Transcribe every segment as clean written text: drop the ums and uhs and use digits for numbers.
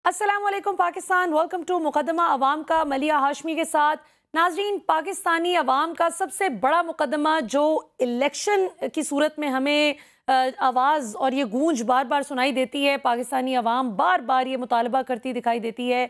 अस्सलाम वालेकुम Pakistan, welcome to मुकदमा अवाम का मलिया हाशमी के साथ। नाजरीन, पाकिस्तानी अवाम का सबसे बड़ा मुकदमा जो इलेक्शन की सूरत में हमें आवाज़ और ये गूंज बार बार सुनाई देती है। पाकिस्तानी अवाम बार बार ये मुतालबा करती दिखाई देती है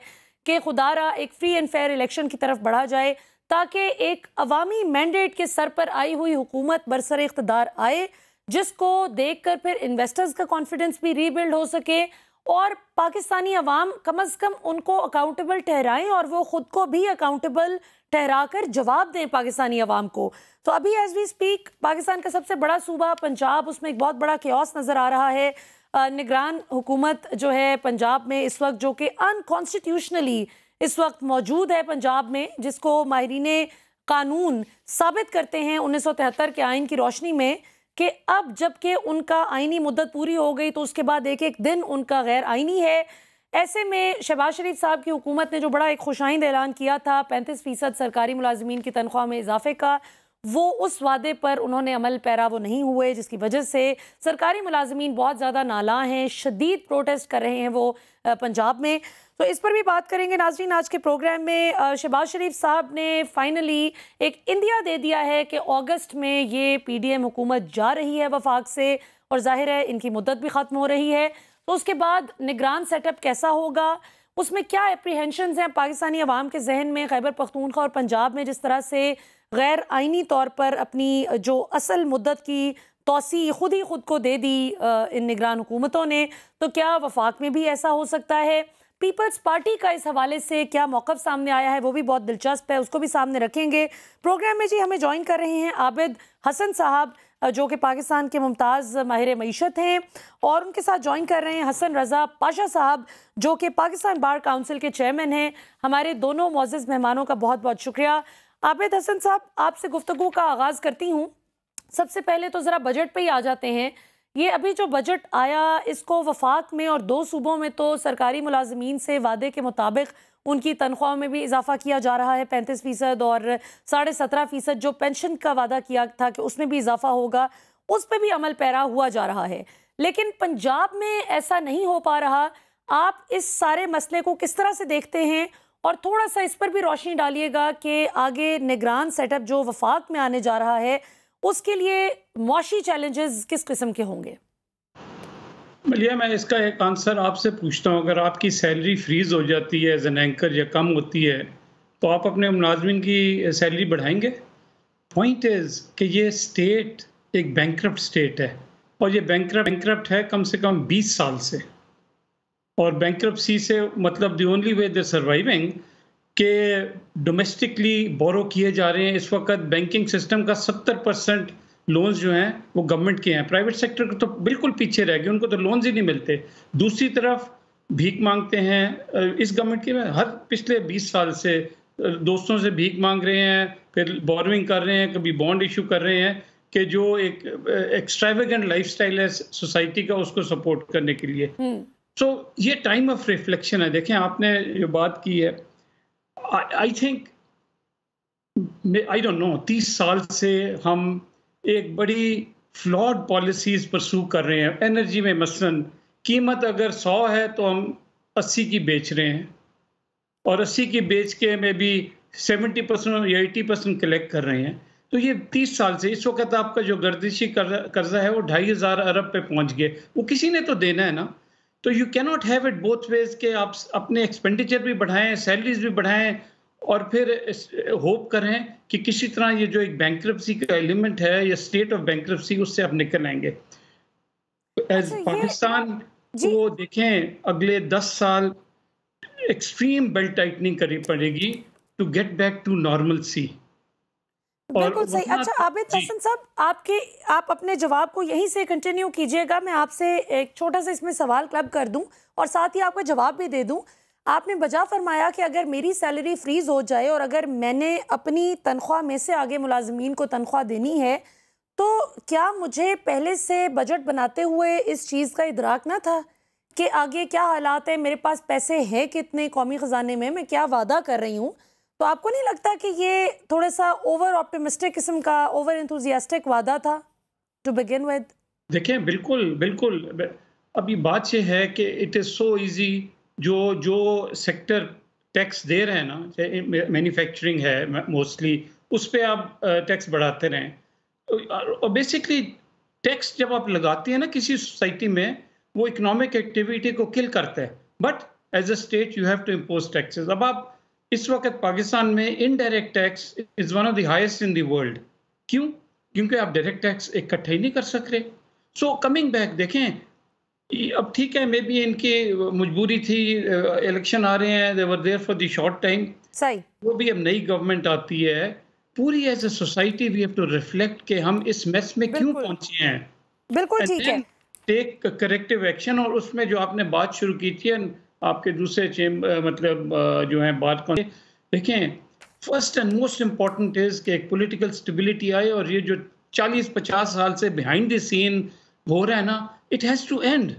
कि खुदारा एक फ्री एंड फेयर इलेक्शन की तरफ बढ़ा जाए ताकि एक अवामी मैंडेट के सर पर आई हुई हुकूमत बरसर इख्तदार आए, जिसको देख कर फिर इन्वेस्टर्स का कॉन्फिडेंस भी रीबिल्ड हो सके और पाकिस्तानी अवाम कम अज़ कम उनको अकाउंटेबल ठहराएं और वो ख़ुद को भी अकाउंटेबल ठहराकर जवाब दें पाकिस्तानी अवाम को। तो अभी एज वी स्पीक पाकिस्तान का सबसे बड़ा सूबा पंजाब, उसमें एक बहुत बड़ा केओस नज़र आ रहा है। निगरान हुकूमत जो है पंजाब में इस वक्त, जो कि अनकॉन्स्टिट्यूशनली इस वक्त मौजूद है पंजाब में, जिसको माहिरीने कानून साबित करते हैं 1973 के आइन की रोशनी में कि अब जबकि उनका आइनी मुद्दत पूरी हो गई तो उसके बाद एक एक दिन उनका गैर आइनी है। ऐसे में शहबाज शरीफ साहब की हुकूमत ने जो बड़ा एक खुशाइंद ऐलान किया था 35% सरकारी मुलाजिमीन की तनख्वाह में इजाफे का, वो उस वादे पर उन्होंने अमल पैरा वो नहीं हुए, जिसकी वजह से सरकारी मुलाजिमीन बहुत ज़्यादा नाला हैं, शदीद प्रोटेस्ट कर रहे हैं वो पंजाब में। तो इस पर भी बात करेंगे नाज़रीन आज के प्रोग्राम में। शहबाज शरीफ साहब ने फाइनली एक इंदिया दे दिया है कि अगस्त में ये पीडीएम हुकूमत जा रही है वफाक से, और जाहिर है इनकी मुद्दत भी ख़त्म हो रही है। तो उसके बाद निगरान सेटअप कैसा होगा, उसमें क्या एप्रीहेंशंस हैं पाकिस्तानी अवाम के जहन में। खैबर पख्तूनख्वा और पंजाब में जिस तरह से गैर आइनी तौर पर अपनी जो असल मुद्दत की तोसी खुद ही खुद को दे दी इन निगरान हुकूमतों ने, तो क्या वफाक में भी ऐसा हो सकता है। पीपल्स पार्टी का इस हवाले से क्या मौक़िफ़ सामने आया है वो भी बहुत दिलचस्प है, उसको भी सामने रखेंगे। प्रोग्राम में जी हमें ज्वाइन कर रहे हैं आबिद हसन साहब, जो कि पाकिस्तान के मुमताज़ माहिर मईशत हैं, और उनके साथ ज्वाइन कर रहे हैं हसन रज़ा पाशा साहब, जो कि पाकिस्तान बार काउंसिल के चेयरमैन हैं। हमारे दोनों मोअज़्ज़ज़ मेहमानों का बहुत बहुत शुक्रिया। आबिद हसन साहब, आपसे गुफ्तगू का आगाज़ करती हूँ। सबसे पहले तो ज़रा बजट पे ही आ जाते हैं। ये अभी जो बजट आया, इसको वफाक में और 2 सूबों में तो सरकारी मुलाजिमीन से वादे के मुताबिक उनकी तनख्वाह में भी इजाफा किया जा रहा है 35% और 17.5% जो पेंशन का वादा किया था कि उसमें भी इजाफा होगा, उस पर भी अमल पैरा हुआ जा रहा है। लेकिन पंजाब में ऐसा नहीं हो पा रहा। आप इस सारे मसले को किस तरह से देखते हैं, और थोड़ा सा इस पर भी रोशनी डालिएगा कि आगे निगरान सेटअप जो वफाक में आने जा रहा है उसके लिए मुआशी चैलेंजेस किस किस्म के होंगे। मलिया, मैं इसका एक आंसर आपसे पूछता हूँ। अगर आपकी सैलरी फ्रीज हो जाती है एज एन एंकर या कम होती है, तो आप अपने मुलाजमिन की सैलरी बढ़ाएंगे? पॉइंट इज़ कि ये स्टेट एक बैंकरप्ट स्टेट है, और ये बैंकरप्ट है कम से कम 20 साल से। और बैंकरप्सी से मतलब the only way they surviving के डोमेस्टिकली बोरो किए जा रहे हैं। इस वक्त बैंकिंग सिस्टम का 70% लोन्स जो हैं वो गवर्नमेंट के हैं। प्राइवेट सेक्टर को तो बिल्कुल पीछे रह गए, उनको तो लोन्स ही नहीं मिलते। दूसरी तरफ भीख मांगते हैं इस गवर्नमेंट के हर पिछले 20 साल से दोस्तों से भीख मांग रहे हैं, फिर बोरोइंग कर रहे हैं, कभी बॉन्ड इशू कर रहे हैं कि जो एक एक्सट्रावेगेंट लाइफस्टाइल है सोसाइटी का, उसको सपोर्ट करने के लिए। तो ये टाइम ऑफ रिफ्लेक्शन है। देखें, आपने जो बात की है, I think, I don't no, 30 साल से हम एक बड़ी फ्लॉड पॉलिसीज परसू कर रहे हैं। एनर्जी में मसलन कीमत अगर 100 है तो हम 80 की बेच रहे हैं, और 80 की बेच के में भी 70% या 80% कलेक्ट कर रहे हैं। तो ये 30 साल से इस वक्त आपका जो गर्दिशी कर्जा है वो 2,500 अरब पे पहुंच गए। वो किसी ने तो देना है ना। तो you can not have it both ways के आप अपने एक्सपेंडिचर भी बढ़ाएं, सैलरीज भी बढ़ाएं, और फिर होप करें कि किसी तरह ये जो एक बैंकरप्सी का एलिमेंट है या स्टेट ऑफ बैंकरप्सी, उससे आप निकल आएंगे। एज पाकिस्तान को देखें, अगले 10 साल एक्सट्रीम बेल्ट टाइटनिंग करनी पड़ेगी to get back to normal सी। बिल्कुल सही। अच्छा आबिद हसन साहब, आप अपने जवाब को यहीं से कंटिन्यू कीजिएगा। मैं आपसे एक छोटा सा इसमें सवाल क्लब कर दूं और साथ ही आपको जवाब भी दे दूं। आपने बजा फरमाया कि अगर मेरी सैलरी फ्रीज हो जाए और अगर मैंने अपनी तनख्वाह में से आगे मुलाजिमीन को तनख्वाह देनी है, तो क्या मुझे पहले से बजट बनाते हुए इस चीज़ का इदराक ना था कि आगे क्या हालात है, मेरे पास पैसे हैं कितने कौमी ख़जाने में, मैं क्या वादा कर रही हूँ। तो आपको नहीं लगता कि ये थोड़ा सा ओवर ऑप्टिमिस्टिक किस्म का, ओवर एंथुजियास्टिक वादा था टू बिगिन विद? देखिए, बिल्कुल बिल्कुल। अभी बात यह है कि इट इज़ सो ईजी जो जो सेक्टर टैक्स दे रहे हैं ना, चाहे मैन्युफैक्चरिंग है मोस्टली, उस पे आप टैक्स बढ़ाते रहें। और बेसिकली टैक्स जब आप लगाते हैं ना किसी सोसाइटी में, वो इकोनॉमिक एक्टिविटी को किल करता है। But as a state you have to impose taxes. अब आप इस वक्त पाकिस्तान में indirect tax is one of the highest in the world. क्यों? क्योंकि आप डायरेक्ट टैक्स इकट्ठे ही नहीं कर सक रहे। सो कमिंग बैक, देखें, अब ठीक है, मे बी इनकी मजबूरी थी, इलेक्शन आ रहे हैं, they were there for the short time. सही। वो भी अब नई गवर्नमेंट आती है, पूरी as a society we have to reflect कि हम इस मेस में क्यों बिल्कुल पहुंचे हैं, बिल्कुल एंड ठीक है। Then take corrective action. और उसमें जो आपने बात शुरू की थी, आपके दूसरे मतलब जो है बात को देखें, first and most important is कि एक पॉलिटिकल स्टेबिलिटी आए, और ये जो 40-50 साल से बिहाइंड द सीन हो रहा है ना, इट हैज टू एंड।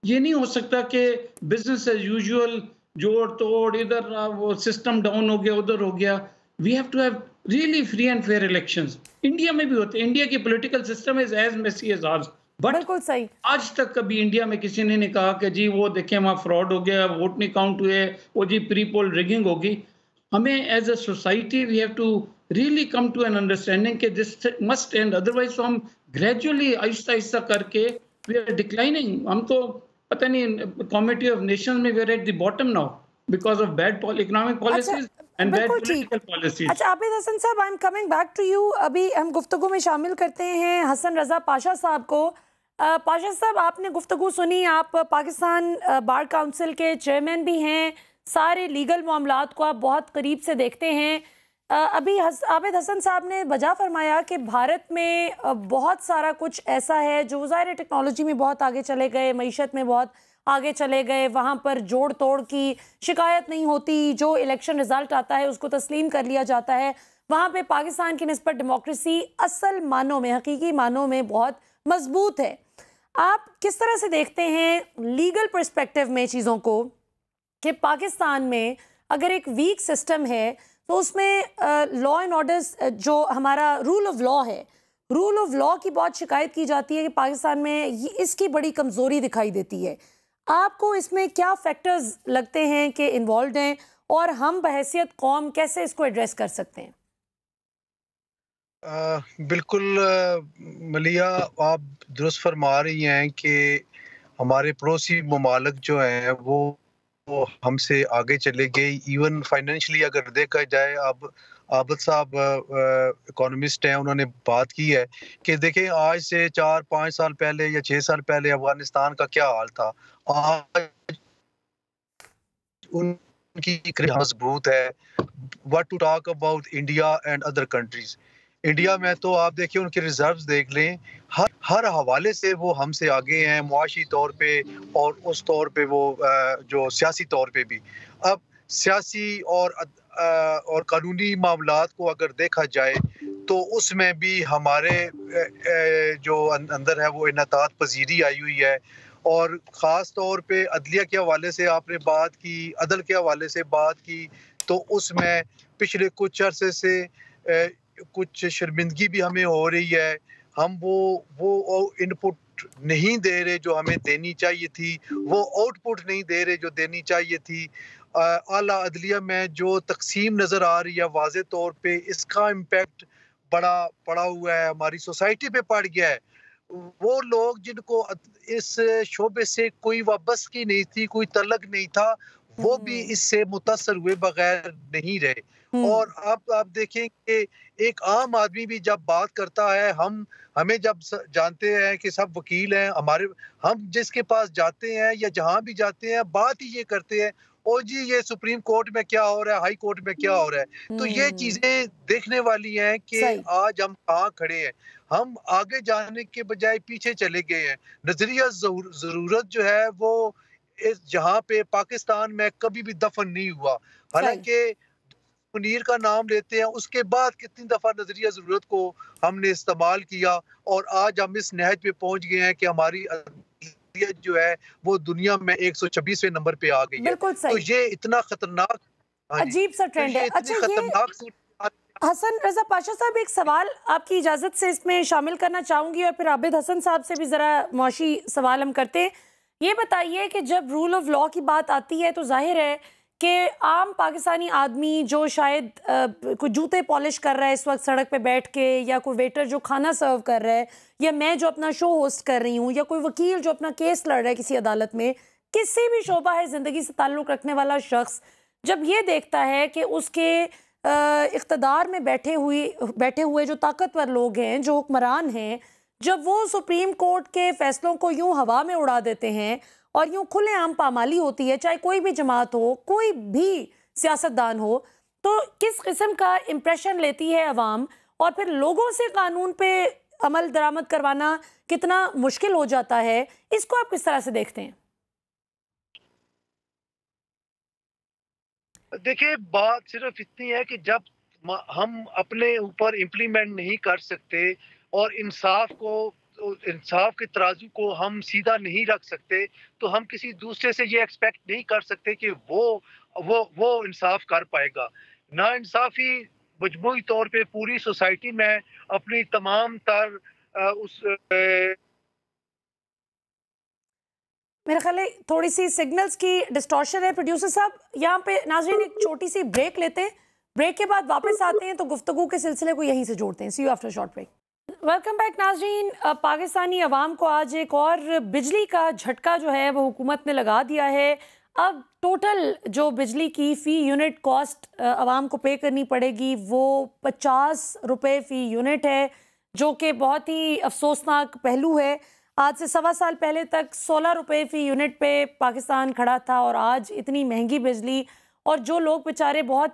ये नहीं हो सकता कि बिजनेस एज यूजुअल, जोड़ तोड़, इधर वो सिस्टम डाउन हो गया, उधर हो गया। We have to have really free and fair elections. India में भी होते हैं, इंडिया की political system is as messy as ours. But बिल्कुल सही। आज तक कभी इंडिया में किसी ने नहीं कहा कि जी वो देखें वहाँ फ्रॉड हो गया, वोट नहीं काउंट हुए, वो जी प्री पोल रिगिंग होगी। हमें as a society we have to really come to an understanding कि दिस मस्ट एंड, अदरवाइज तो हम ग्रेजुअली आहिस्ता आहिस्ता करके वी आर डिक्लाइनिंग। हम तो पता नहीं, कमिटी ऑफ नेशंस में we are at the bottom now because of bad economic अच्छा, पॉलिसीज एंड बैड बिल्कुल ठीक। Political policies. अच्छा आबिद हसन साहब, I am coming back to you. अभी हम गुफ्तगू में शामिल करते हैं हसन रजा पाशा साहब को। पाशा साहब, आपने गुफ्तगू सुनी, आप पाकिस्तान बार काउंसिल के चेयरमैन भी हैं, सारे लीगल मामलात को आप बहुत करीब से देखते हैं। अभी आबिद हसन साहब ने वजह फरमाया कि भारत में बहुत सारा कुछ ऐसा है जो ज़ाहिर टेक्नोलॉजी में बहुत आगे चले गए, मईशत में बहुत आगे चले गए, वहाँ पर जोड़ तोड़ की शिकायत नहीं होती, जो इलेक्शन रिजल्ट आता है उसको तस्लीम कर लिया जाता है। वहाँ पे पाकिस्तान की निस्बत डेमोक्रेसी असल मानों में, हकीकी मानों में बहुत मजबूत है। आप किस तरह से देखते हैं लीगल पर्सपेक्टिव में चीज़ों को, कि पाकिस्तान में अगर एक वीक सिस्टम है तो उसमें लॉ एंड ऑर्डर्स, जो हमारा रूल ऑफ लॉ है, रूल ऑफ लॉ की बहुत शिकायत की जाती है कि पाकिस्तान में इसकी बड़ी कमज़ोरी दिखाई देती है। आपको इसमें क्या फैक्टर्स लगते हैं कि इन्वॉल्व हैं, और हम बहैसियत कौम कैसे इसको एड्रेस कर सकते हैं? बिल्कुल मलिया, आप दुरुस्त फरमा रही हैं कि हमारे पड़ोसी ममालिक जो हैं वो हमसे आगे चले गए। इवन फाइनेंशियली अगर देखा जाए, अब आबिद साहब इकोनॉमिस्ट हैं, उन्होंने बात की है कि देखें आज से 4-5 साल पहले या 6 साल पहले अफगानिस्तान का क्या हाल था, आज उनकी मजबूत है। What to talk about India and other countries. India में तो आप देखिए उनके रिजर्व्स देख लें, हर हवाले से वो हमसे आगे हैं, मुआशी तौर पे और उस तौर पे वो जो सियासी तौर पे भी। अब सियासी और कानूनी मामलात को अगर देखा जाए तो उसमें भी हमारे जो अंदर है वो इनअतात पजीरी आई हुई है। और ख़ास तौर पे अदलिया के हवाले से आपने बात की, अदल के हवाले से बात की, तो उसमें पिछले कुछ अरसे से कुछ शर्मिंदगी भी हमें हो रही है। हम वो इनपुट नहीं दे रहे जो हमें देनी चाहिए थी, वो आउटपुट नहीं दे रहे जो देनी चाहिए थी। आला अदलिया में जो तकसीम नज़र आ रही है वाज़े तौर पे, इसका इम्पैक्ट बड़ा पड़ा हुआ है, हमारी सोसाइटी पे पड़ गया है। वो लोग जिनको इस शोबे से कोई वाबस्तगी नहीं थी, कोई तल्लक नहीं था, वो भी इससे मुतासर हुए बगैर नहीं रहे। और अब आप देखें कि एक आम आदमी भी जब बात करता है, हमें जब जानते हैं कि सब वकील हैं हमारे, हम जिसके पास जाते हैं या जहां भी जाते हैं बात ही ये करते हैं, ओ जी ये सुप्रीम कोर्ट में क्या हो रहा है, हाई कोर्ट में क्या हो रहा है। तो ये चीजें देखने वाली हैं कि आज हम कहाँ खड़े हैं। हम आगे जाने के बजाय पीछे चले गए हैं। नजरिया जरूरत जो है वो जहाँ पे पाकिस्तान में कभी भी दफन नहीं हुआ, हालांकि मुनीर का नाम लेते हैं, उसके बाद कितनी दफा नजरिया जरूरत को हमने इस्तेमाल किया, और आज हम इस नहज पे पहुंच गए हैं कि हमारी जो है वो दुनिया में 126वें नंबर पे आ गई है। तो ये इतना खतरनाक, अजीब सा ट्रेंड है। अच्छा, ये हसन रजा पाशा साहब, एक सवाल आपकी इजाजत से इसमें शामिल करना चाहूंगी, और फिर आबिद हसन साहब से भी जरा मुआशी सवाल हम करते हैं। ये बताइए कि जब रूल ऑफ लॉ की बात आती है तो जाहिर है कि आम पाकिस्तानी आदमी जो शायद कोई जूते पॉलिश कर रहा है इस वक्त सड़क पे बैठ के, या कोई वेटर जो खाना सर्व कर रहा है, या मैं जो अपना शो होस्ट कर रही हूँ, या कोई वकील जो अपना केस लड़ रहा है किसी अदालत में, किसी भी शोबा है ज़िंदगी से ताल्लुक़ रखने वाला शख्स जब ये देखता है कि उसके इक़्तिदार में बैठे हुए जो ताकतवर लोग हैं, जो हुक्मरान हैं, जब वो सुप्रीम कोर्ट के फैसलों को यूं हवा में उड़ा देते हैं और यूं खुलेआम पामाली होती है, चाहे कोई भी जमात हो, कोई भी सियासतदान हो, तो किस किस्म का इम्प्रेशन लेती है अवाम, और फिर लोगों से कानून पे अमल दरामद करवाना कितना मुश्किल हो जाता है, इसको आप किस तरह से देखते हैं? देखिए, बात सिर्फ इतनी है कि जब हम अपने ऊपर इम्प्लीमेंट नहीं कर सकते और इंसाफ के तराजू को हम सीधा नहीं रख सकते, तो हम किसी दूसरे से ये एक्सपेक्ट नहीं कर सकते कि वो इंसाफ कर पाएगा। ना इंसाफी मजमूई तौर पे पूरी सोसाइटी में अपनी तमाम तर मेरे ख्याल है थोड़ी सी सिग्नल्स की डिस्टॉर्शन है प्रोड्यूसर साहब। यहाँ पे नाज़रीन एक छोटी सी ब्रेक लेते हैं, ब्रेक के बाद वापस आते हैं तो गुफ्तगू के सिलसिले को यहीं से जोड़ते हैं। See you after short break. Welcome back नाज़रीन। पाकिस्तानी अवाम को आज एक और बिजली का झटका जो है वो हुकूमत ने लगा दिया है। अब टोटल जो बिजली की फ़ी यूनिट कॉस्ट अवाम को पे करनी पड़ेगी वो 50 रुपये फ़ी यूनिट है, जो कि बहुत ही अफसोसनाक पहलू है। आज से 1.25 साल पहले तक 16 रुपये फ़ी यूनिट पे पाकिस्तान खड़ा था, और आज इतनी महंगी बिजली, और जो लोग बेचारे बहुत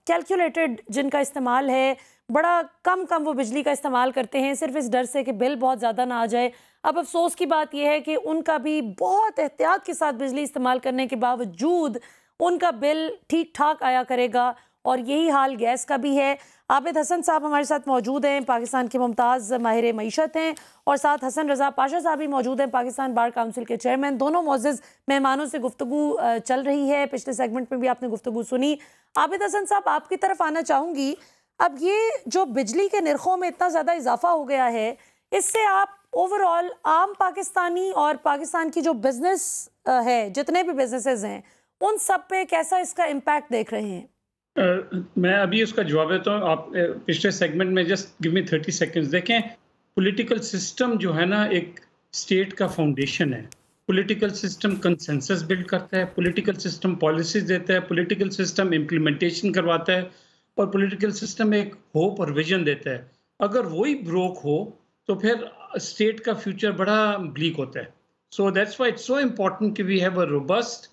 कैलकुलेटेड जिनका इस्तेमाल है, बड़ा कम वो बिजली का इस्तेमाल करते हैं सिर्फ इस डर से कि बिल बहुत ज़्यादा ना आ जाए। अब अफसोस की बात यह है कि उनका भी बहुत एहतियात के साथ बिजली इस्तेमाल करने के बावजूद उनका बिल ठीक ठाक आया करेगा, और यही हाल गैस का भी है। आबिद हसन साहब हमारे साथ मौजूद हैं, पाकिस्तान के मुमताज़ माहिर मईशत हैं, और साथ हसन रज़ा पाशा साहब भी मौजूद हैं, पाकिस्तान बार काउंसिल के चेयरमैन। दोनों मोअज़्ज़ज़ मेहमानों से गुफ्तगू चल रही है, पिछले सेगमेंट में भी आपने गुफ्तगू सुनी। आबिद हसन साहब, आपकी तरफ आना चाहूँगी। अब ये जो बिजली के निर्खों में इतना ज़्यादा इजाफा हो गया है, इससे आप ओवरऑल आम पाकिस्तानी और पाकिस्तान की जो बिज़नेस है, जितने भी बिजनेसेस हैं, उन सब पे कैसा इसका इम्पैक्ट देख रहे हैं? मैं अभी उसका जवाब देता हूँ। आप पिछले सेगमेंट में जस्ट गिव मी 30 सेकेंड्स। देखें, पॉलिटिकल सिस्टम जो है ना, एक स्टेट का फाउंडेशन है। पॉलिटिकल सिस्टम कंसेंसस बिल्ड करता है, पॉलिटिकल सिस्टम पॉलिसीज देता है, पॉलिटिकल सिस्टम इम्प्लीमेंटेशन करवाता है, और पॉलिटिकल सिस्टम एक होप और विजन देता है। अगर वही ब्रोक हो तो फिर स्टेट का फ्यूचर बड़ा ब्लीक होता है। So that's why it's so important कि we have a robust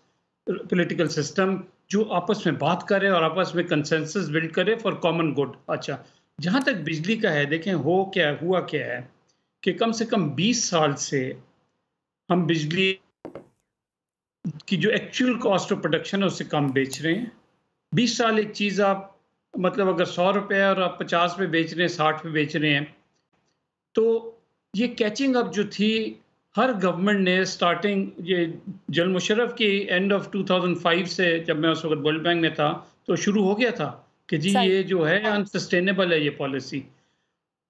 political system जो आपस में बात करे और आपस में कंसेंसस बिल्ड करे फॉर कॉमन गुड। अच्छा, जहाँ तक बिजली का है, देखें हुआ क्या है कि कम से कम 20 साल से हम बिजली की जो एक्चुअल कॉस्ट ऑफ प्रोडक्शन है उससे कम बेच रहे हैं। 20 साल एक चीज़ आप मतलब अगर 100 रुपये और आप 50 पे बेच रहे हैं, 60 पे बेच रहे हैं, तो ये कैचिंग अप जो थी हर गवर्नमेंट ने स्टार्टिंग ये जनरल मुशर्रफ की एंड ऑफ 2005 से, जब मैं उस वक्त वर्ल्ड बैंक में था, तो शुरू हो गया था कि जी ये जो है अनसस्टेनेबल है ये पॉलिसी।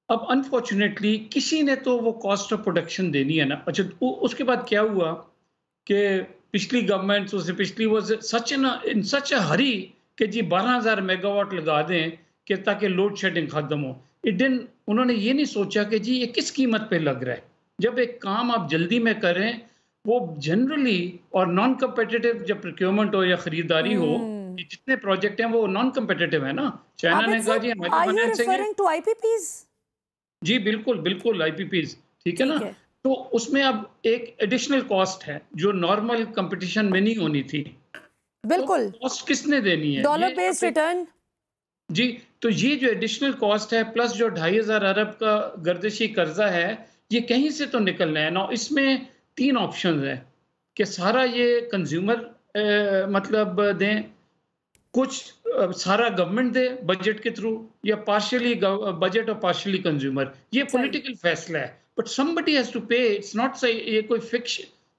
अब अनफॉर्चुनेटली किसी ने तो वो कॉस्ट ऑफ प्रोडक्शन देनी है ना। अच्छा, उसके बाद क्या हुआ कि पिछली गवर्नमेंट उससे पिछली वो इन सच अ हरी कि जी 12,000 मेगावाट लगा दें कि ताकि लोड शेडिंग खत्म हो। उन्होंने ये नहीं सोचा कि जी ये किस कीमत पे लग रहा है। जब एक काम आप जल्दी में करें, वो जनरली और नॉन कम्पिटिटिव, जब प्रोक्योरमेंट हो या खरीदारी हो, जितने प्रोजेक्ट हैं वो नॉन कम्पिटिटिव है ना। चाइना ने कहा जी हमारे जी बिल्कुल आईपीपीज, ठीक है ना। तो उसमें अब एक एडिशनल कॉस्ट है जो नॉर्मल कंपटीशन में नहीं होनी थी। बिल्कुल, तो कॉस्ट किसने देनी है? डॉलर बेस्ड रिटर्न जी। तो ये जो एडिशनल कॉस्ट है प्लस जो 2,500 अरब का गर्दिशी कर्जा है, ये कहीं से तो निकलना है ना। इसमें 3 ऑप्शन है कि सारा ये कंज्यूमर मतलब दें, कुछ सारा गवर्नमेंट दे बजट के थ्रू, या पार्शियली बजट और पार्शियली कंज्यूमर। ये पॉलिटिकल फैसला है, बट समबडी हैज टू पे। इट्स नॉट ये कोई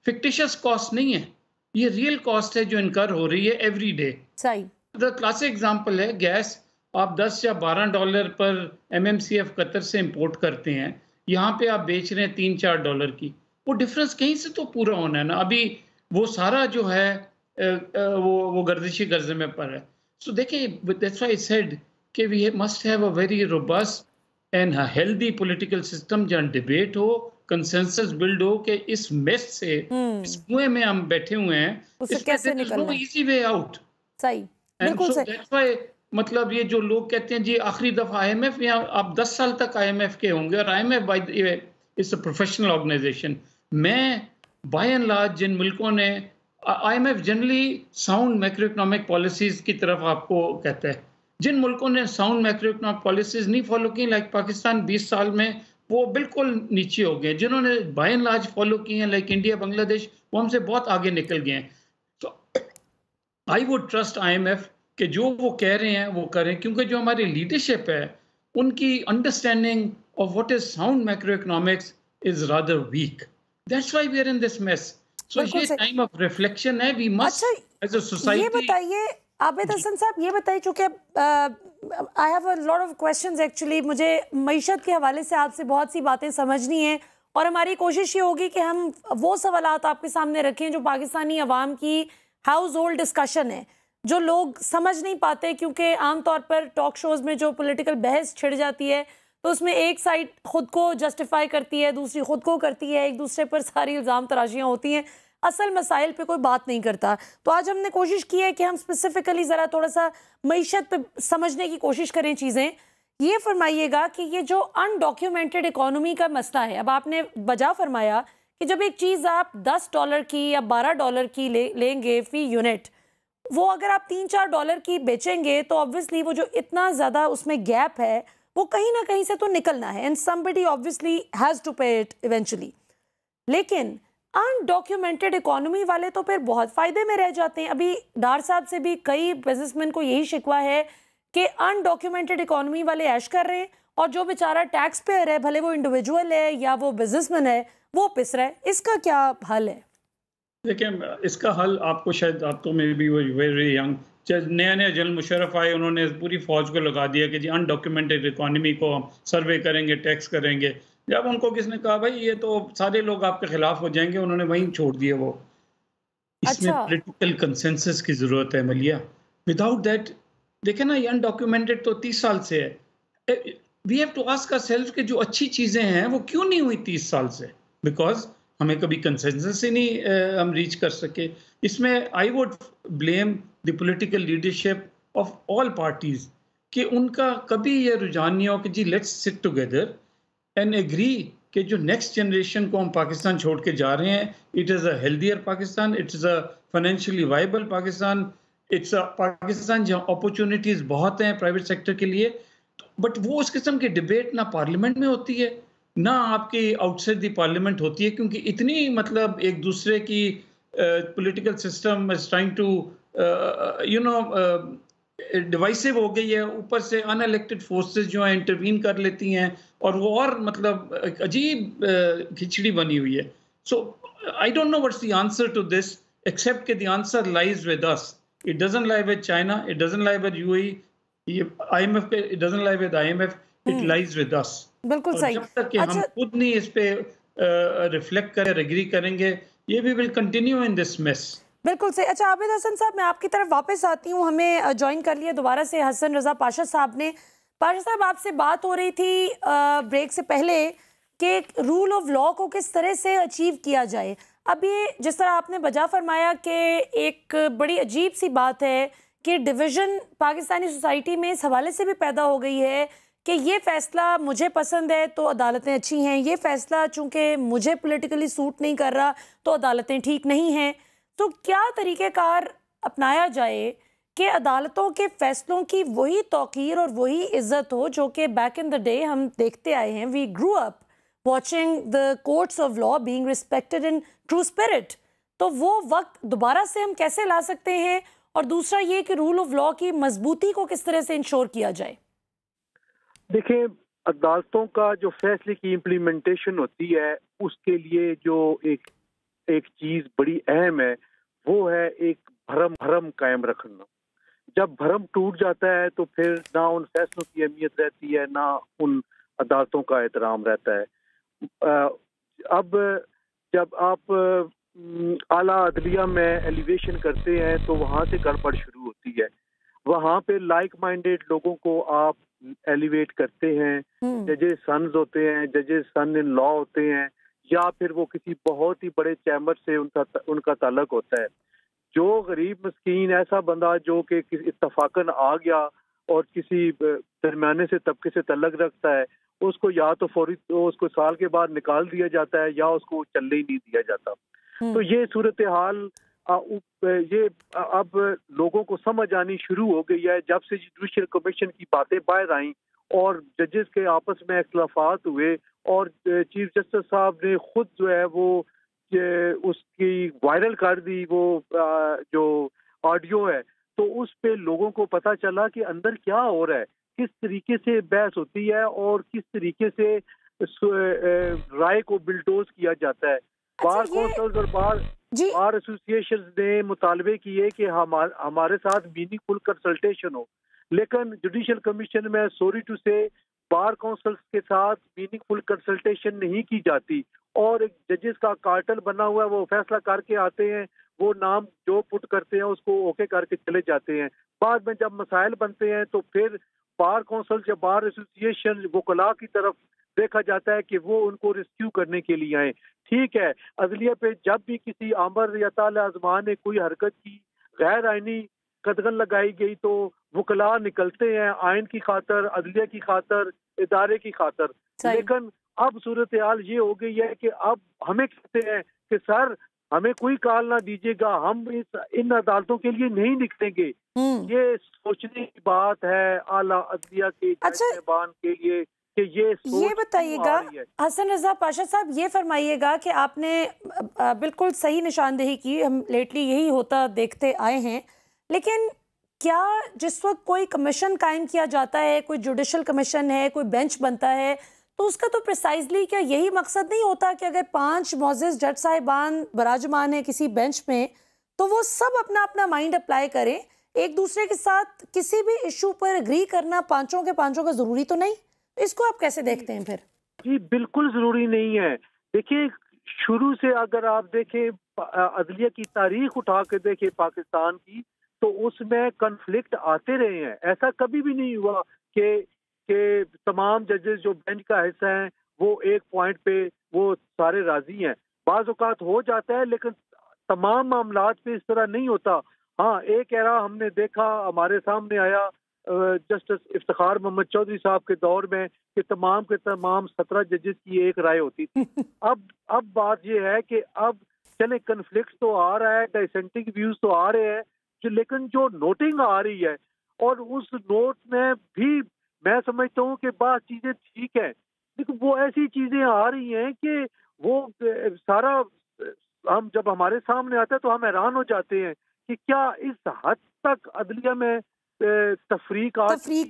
फिक्टिशियस कॉस्ट नहीं है, ये रियल कॉस्ट है जो इनकर हो रही है एवरी डे। सही द क्लासिक एग्जांपल है गैस। आप 10 या 12 डॉलर पर MMCF कतर से इंपोर्ट करते हैं, यहाँ पे आप बेच रहे हैं $3-4 की। वो डिफरेंस कहीं से तो पूरा होना है ना। अभी वो सारा जो है वो गर्दिशी कर्जे में पर है। सो देखिए, दैट्स व्हाई आई सेड कि we must have a very robust and healthy political system जहाँ डिबेट हो, कंसेंसस बिल्ड हो कि इस मेस से, इस कुएं में हम बैठे हुए हैं, उससे इसमें कैसे देयर इज नो निकलना है। Easy way out. सही, एंड बिल्कुल सो सही। दैट्स व्हाई, मतलब ये जो लोग कहते हैं जी आखिरी दफा आईएमएफ, या आप 10 साल तक आईएमएफ के होंगे, और IMF by it's a professional organisation. मैं बाय एंड लार्ज जिन मुल्कों ने, IMF generally sound macro economic policies की तरफ आपको कहता है, जिन मुल्कों ने साउंड मैक्रो इकोनॉमिक पॉलिसीज नहीं फॉलो की, लाइक पाकिस्तान 20 साल में वो बिल्कुल नीचे हो गए। जिन्होंने बाय एंड लार्ज फॉलो की हैं, लाइक इंडिया, बांग्लादेश, वो हमसे बहुत आगे निकल गए हैं। तो आई वुड ट्रस्ट आईएमएफ कि जो वो कह रहे हैं वो करें, क्योंकि जो हमारी लीडरशिप है उनकी understanding of what is sound macro economics is rather weak. That's why we are in this mess. So बिल्कुल ये सही। टाइम ऑफ रिफ्लेक्शन है। वी अच्छा, मस्ट एज अ ये सोसाइटी। बताइए आबिद हसन साहब, ये बताइए, चूंकि I have a lot of questions actually, मुझे मईशत के हवाले से आपसे बहुत सी बातें समझनी है, और हमारी कोशिश ये होगी कि हम वो सवालात आपके सामने रखें जो पाकिस्तानी अवाम की हाउस होल्ड डिस्कशन है, जो लोग समझ नहीं पाते, क्योंकि आमतौर पर टॉक शोज में जो पॉलिटिकल बहस छिड़ जाती है तो उसमें एक साइड खुद को जस्टिफाई करती है, दूसरी खुद को करती है, एक दूसरे पर सारी इल्ज़ाम तराशियाँ होती हैं, असल मसाइल पे कोई बात नहीं करता। तो आज हमने कोशिश की है कि हम स्पेसिफिकली ज़रा थोड़ा सा मईशत पे समझने की कोशिश करें चीज़ें। ये फरमाइएगा कि ये जो अनडॉक्यूमेंटेड इकोनॉमी का मसला है, अब आपने बजा फरमाया कि जब एक चीज़ आप $10 की या $12 की लेंगे फी यूनिट, वो अगर आप $3-4 की बेचेंगे तो ऑब्वियसली वो जो इतना ज़्यादा उसमें गैप है वो कहीं ना कहीं से तो निकलना है, and somebody obviously has to pay it eventually. लेकिन अनडॉक्यूमेंटेड इकोनॉमी वाले तो फिर बहुत फायदे में रह जाते हैं। अभी डार साहब से भी कई बिजनेसमैन को यही शिकवा है कि अनडॉक्यूमेंटेड इकोनॉमी वाले ऐश कर रहे हैं, और जो बेचारा टैक्स पेयर है, भले वो इंडिविजुअल है या वो बिजनेसमैन है, वो पिस रहा है। इसका क्या हल है? देखिए, इसका हल आपको शायद, आप तो मे बी वेरी यंग, नया नया जनरल मुशर्रफ आए, उन्होंने पूरी फौज को लगा दिया कि जी अनडॉक्यूमेंटेड इकोनॉमी को हम सर्वे करेंगे, टैक्स करेंगे। जब उनको किसने कहा भाई ये तो सारे लोग आपके खिलाफ हो जाएंगे, उन्होंने वहीं छोड़ दिए वो। इसमें अच्छा, पॉलिटिकल कंसेंसस की जरूरत है मलिया। विदाउट दैट, देखे ना, ये अनडॉक्यूमेंटेड तो 30 साल से है। We have to ask ourselves कि जो अच्छी चीजें हैं वो क्यों नहीं हुई 30 साल से, बिकॉज हमें कभी कंसेंसस ही नहीं हम रीच कर सके। इसमें I would blame the political leadership of all parties कि उनका कभी ये रुझान नहीं हो कि जी let's sit together and agree कि जो नेक्स्ट जनरेशन को हम पाकिस्तान छोड़ के जा रहे हैं, it is a healthier Pakistan, it is a financially viable Pakistan, it's a Pakistan जहाँ अपॉर्चुनिटीज़ बहुत हैं प्राइवेट सेक्टर के लिए। बट वो उस किस्म की डिबेट ना पार्लियामेंट में होती है, ना आपकी आउटसाइड दी पार्लियामेंट होती है, क्योंकि इतनी मतलब एक दूसरे की political system is trying to you know divisive हो गई है। ऊपर से अनइलेक्टेड फोर्सेस जो है इंटरवीन कर लेती हैं, और वो और मतलब एक अजीब खिचड़ी बनी हुई है। So I don't know what's the answer to this, except कि the answer lies with us. It doesn't lie with China, it doesn't lie with UAE, ये आईएमएफ के, it doesn't lie with IMF, it lies with us. बिल्कुल और सही। जब तक कि हम अच्छा, खुद नहीं इस पे रिफ्लेक्ट करें, एग्री करेंगे, ये भी will continue in this mess. बिल्कुल सही। अच्छा आबिद हसन साहब, मैं आपकी तरफ वापस आती हूँ। हमें ज्वाइन कर लिया दोबारा से हसन रजा पाशा साहब ने। पाशा साहब, आपसे बात हो रही थी ब्रेक से पहले कि रूल ऑफ लॉ को किस तरह से अचीव किया जाए। अब ये जिस तरह आपने बजा फरमाया कि एक बड़ी अजीब सी बात है कि डिवीज़न पाकिस्तानी सोसाइटी में इस हवाले से भी पैदा हो गई है कि ये फ़ैसला मुझे पसंद है तो अदालतें अच्छी हैं, ये फ़ैसला चूँकि मुझे पॉलिटिकली सूट नहीं कर रहा तो अदालतें ठीक नहीं हैं। तो क्या तरीक़ेकार अपनाया जाए कि अदालतों के फ़ैसलों की वही तौक़ीर और वही इज़्ज़त हो जो कि बैक इन द डे हम देखते आए हैं। We grew up watching the courts of law being respected in true spirit. तो वो वक्त दोबारा से हम कैसे ला सकते हैं, और दूसरा ये कि रूल ऑफ लॉ की मजबूती को किस तरह से इंश्योर किया जाए? देखिए, अदालतों का जो फैसले की इम्प्लीमेंटेशन होती है उसके लिए जो एक चीज बड़ी अहम है वो है एक भरम कायम रखना। जब भरम टूट जाता है तो फिर ना उन फैसलों की अहमियत रहती है, ना उन अदालतों का एहतराम रहता है। अब जब आप आला अदलिया में एलिवेशन करते हैं तो वहाँ से गड़बड़ शुरू होती है। वहाँ पे लाइक माइंडेड लोगों को आप एलिवेट करते हैं, जजेस सन्स होते हैं, जजेस सन इन लॉ होते हैं, या फिर वो किसी बहुत ही बड़े चैम्बर से उनका ताल्लुक होता है। जो गरीब मस्कीन ऐसा बंदा जो कि इत्तफाकन आ गया और किसी दरमियाने से तबके से ताल्लुक रखता है, उसको या तो फौरी उसको साल के बाद निकाल दिया जाता है या उसको चलने ही नहीं दिया जाता। तो ये सूरत हाल ये अब लोगों को समझ आनी शुरू हो गई है जब से जुडिशल कमीशन की बातें बाहर आई और जजेस के आपस में इख्तिलाफात हुए और चीफ जस्टिस साहब ने खुद जो है वो उसकी वायरल कर दी वो जो ऑडियो है। तो उस पे लोगों को पता चला कि अंदर क्या हो रहा है, किस तरीके से बहस होती है और किस तरीके से राय को बिल्डोज किया जाता है। बार काउंसिल्स और बार एसोसिएशन ने मुतालबे किए कि हमारे साथ मीनिंगफुल कंसल्टेशन हो, लेकिन जुडिशल कमीशन में सॉरी टू से बार काउंसिल्स के साथ मीनिंगफुल कंसल्टेशन नहीं की जाती और जजेस का कार्टल बना हुआ है, वो फैसला करके आते हैं, वो नाम जो पुट करते हैं उसको ओके करके चले जाते हैं। बाद में जब मसाइल बनते हैं तो फिर बार काउंसिल या बार एसोसिएशन वकला की तरफ देखा जाता है कि वो उनको रेस्क्यू करने के लिए आए। ठीक है, अदलिया पे जब भी किसी आमर या ताले आजमान ने कोई हरकत की, गैर आइनी कदगन लगाई गई तो वकला निकलते हैं आइन की खातर, अदलिया की खातर, इदारे की खातर। लेकिन अब सूरत हाल ये हो गई है कि अब हमें कहते हैं कि सर हमें कोई कॉल ना दीजिएगा, हम इन अदालतों के लिए नहीं निकलेंगे। ये सोचने की बात है आला अदलिया के साहिबान के लिए कि ये बताइएगा हसन रजा पाशा साहब, ये फरमाइएगा कि आपने बिल्कुल सही निशानदेही की, हम लेटली यही होता देखते आए हैं, लेकिन क्या जिस वक्त कोई कमीशन कायम किया जाता है, कोई जुडिशल कमीशन है, कोई बेंच बनता है, तो उसका तो प्रिसाइजली क्या यही मकसद नहीं होता कि अगर 5 मोअज़्ज़िज़ जज साहिबान बराजमान है किसी बेंच में तो वो सब अपना अपना माइंड अप्लाई करें, एक दूसरे के साथ किसी भी इशू पर एग्री करना पांचों का जरूरी तो नहीं? इसको आप कैसे देखते हैं फिर? जी बिल्कुल जरूरी नहीं है। देखिए शुरू से अगर आप देखें अदलिया की तारीख उठा के देखें पाकिस्तान की, तो उसमें कन्फ्लिक्ट आते रहे हैं। ऐसा कभी भी नहीं हुआ कि तमाम जजेस जो बेंच का हिस्सा हैं वो एक पॉइंट पे वो सारे राजी हैं। बाज़ औक़ात हो जाता है लेकिन तमाम मामलात पे इस तरह नहीं होता। हाँ, एक एरा हमने देखा, हमारे सामने आया जस्टिस इफ्तिखार मोहम्मद चौधरी साहब के दौर में कि तमाम के तमाम 17 जजेस की एक राय होती थी। अब बात ये है कि अब चले कन्फ्लिक्ट तो आ रहा है, डिसेंटिंग व्यूज तो आ रहे हैं, लेकिन जो नोटिंग आ रही है और उस नोट में भी मैं समझता हूँ कि बात चीजें ठीक है, लेकिन वो ऐसी चीजें आ रही हैं कि वो सारा हम जब हमारे सामने आता है तो हम हैरान हो जाते हैं कि क्या इस हद तक अदलिया में तफरीक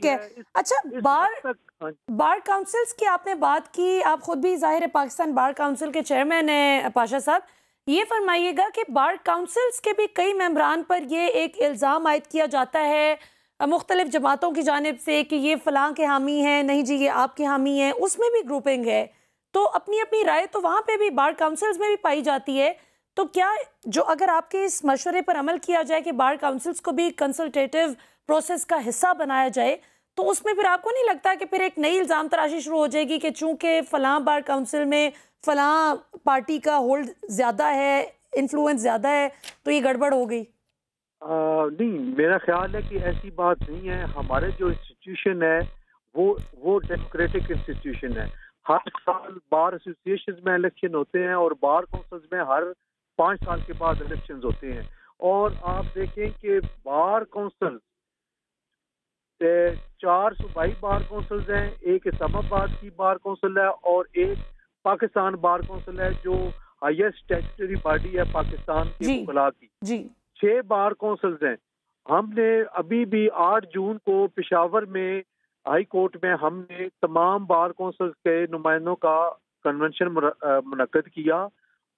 है। अच्छा, बार काउंसिल्स की आपने बात की, आप खुद भी जाहिर है पाकिस्तान बार काउंसिल के चेयरमैन हैं पाशा साहब, ये फरमाइएगा कि बार काउंसिल्स के भी कई मेंबरान पर ये एक इल्ज़ाम आयद किया जाता है मुख्तलिफ जमातों की जानिब से कि ये फलां के हामी हैं, नहीं जी ये आपके हामी हैं, उसमें भी ग्रुपिंग है, तो अपनी अपनी राय तो वहाँ पे भी बार काउंसिल्स में भी पाई जाती है। तो क्या जो अगर आपके इस मशवरे पर अमल किया जाए कि बार काउंसिल्स को भी कंसल्टेटिव प्रोसेस का हिस्सा बनाया जाए, तो उसमें फिर आपको नहीं लगता कि फिर एक नई इल्ज़ाम तराशी शुरू हो जाएगी कि चूंकि फलां बार काउंसिल में फलां पार्टी का होल्ड ज़्यादा है, इन्फ्लुएंस ज़्यादा है, तो ये गड़बड़ हो गई? नहीं, मेरा ख्याल है कि ऐसी बात नहीं है। हमारे जो इंस्टीट्यूशन है वो डेमोक्रेटिक इंस्टीट्यूशन है। हर साल बार एसोसिएशन में इलेक्शन होते हैं और बार काउंसिल्स में हर 5 साल के बाद इलेक्शंस होते हैं। और आप देखें कि बार काउंसिल 4 सूबाई बार काउंसिल्स हैं, एक इस्लामाबाद की बार काउंसिल है और एक पाकिस्तान बार काउंसिल है जो हाईएस्ट स्टैट्यूटरी बॉडी है पाकिस्तान के वकला की। 6 बार काउंसिल्स हैं। हमने अभी भी 8 जून को पेशावर में हाई कोर्ट में हमने तमाम बार काउंसिल्स के नुमाइंदों का कन्वेंशन मुनक्कद किया।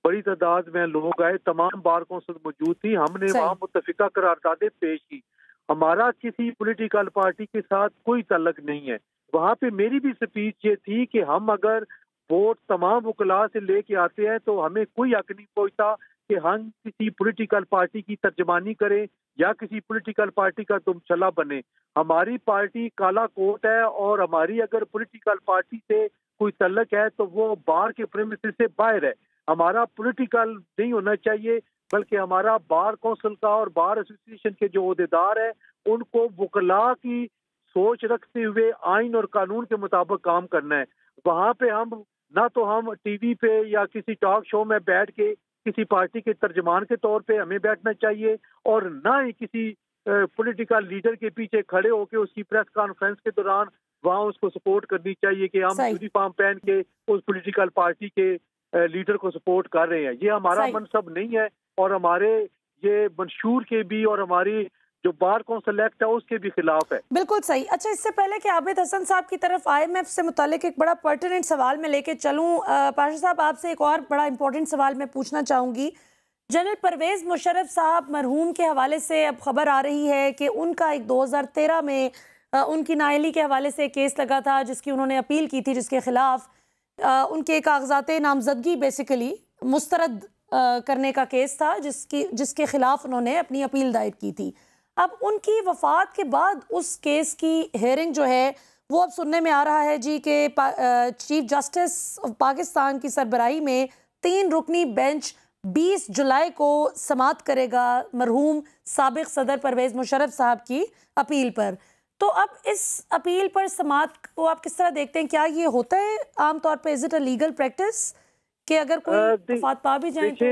बड़ी तादाद में लोग आए, तमाम बार काउंसिल मौजूद थी। हमने वहाँ मुत्तफिका करारदादें पेश की। हमारा किसी पॉलिटिकल पार्टी के साथ कोई ताल्लुक नहीं है। वहाँ पे मेरी भी स्पीच ये थी कि हम अगर वोट तमाम वकला से लेके आते हैं, तो हमें कोई हक नहीं पहुंचता कि हम किसी पॉलिटिकल पार्टी की तर्जमानी करें या किसी पॉलिटिकल पार्टी का दुमछल्ला बने। हमारी पार्टी काला कोट है, और हमारी अगर पॉलिटिकल पार्टी से कोई तल्लक है तो वो बार के प्रेमिसेस से बाहर है। हमारा पॉलिटिकल नहीं होना चाहिए, बल्कि हमारा बार काउंसिल का और बार एसोसिएशन के जो अहदेदार है उनको वकला की सोच रखते हुए आइन और कानून के मुताबिक काम करना है। वहाँ पे हम ना तो हम टीवी पे या किसी टॉक शो में बैठ के किसी पार्टी के तर्जमान के तौर पे हमें बैठना चाहिए, और ना ही किसी पॉलिटिकल लीडर के पीछे खड़े होकर उसकी प्रेस कॉन्फ्रेंस के दौरान वहाँ उसको सपोर्ट करनी चाहिए कि हम यूनिफॉर्म पहन के उस पॉलिटिकल पार्टी के लीडर को सपोर्ट कर रहे हैं। ये हमारा मनसब नहीं है, और हमारे ये मंशूर के भी और हमारी जो बार काउंसिल एक्ट है उसके भी खिलाफ है। बिल्कुल सही। अच्छा, इससे पहले कि आबिद हसन साहब की तरफ IMF से मुतालिक एक बड़ा पर्टिनेंट सवाल मैं लेके चलूं, पाशा साहब आपसे एक और बड़ा इंपॉर्टेंट सवाल मैं पूछना चाहूंगी। जनरल परवेज मुशर्रफ साहब मरहूम के हवाले से अब खबर आ रही है कि उनका एक 2013 में उनकी नाअहली के हवाले से केस लगा था, जिसकी उन्होंने अपील की थी, जिसके खिलाफ उनके कागजात नामजदगी बेसिकली मुस्तरद करने का केस था, जिसके खिलाफ उन्होंने अपनी अपील दायर की थी। अब उनकी वफात के बाद उस केस की हेयरिंग जो है वो अब सुनने में आ रहा है जी कि चीफ जस्टिस ऑफ पाकिस्तान की सरबराही में 3 रुकनी बेंच 20 जुलाई को समाअत करेगा मरहूम साबिक सदर परवेज मुशर्रफ साहब की अपील पर। तो अब इस अपील पर समाअत को आप किस तरह देखते हैं? क्या ये होता है आमतौर पर? Is it a legal practice कि अगर कोई वफात पा भी जाए तो?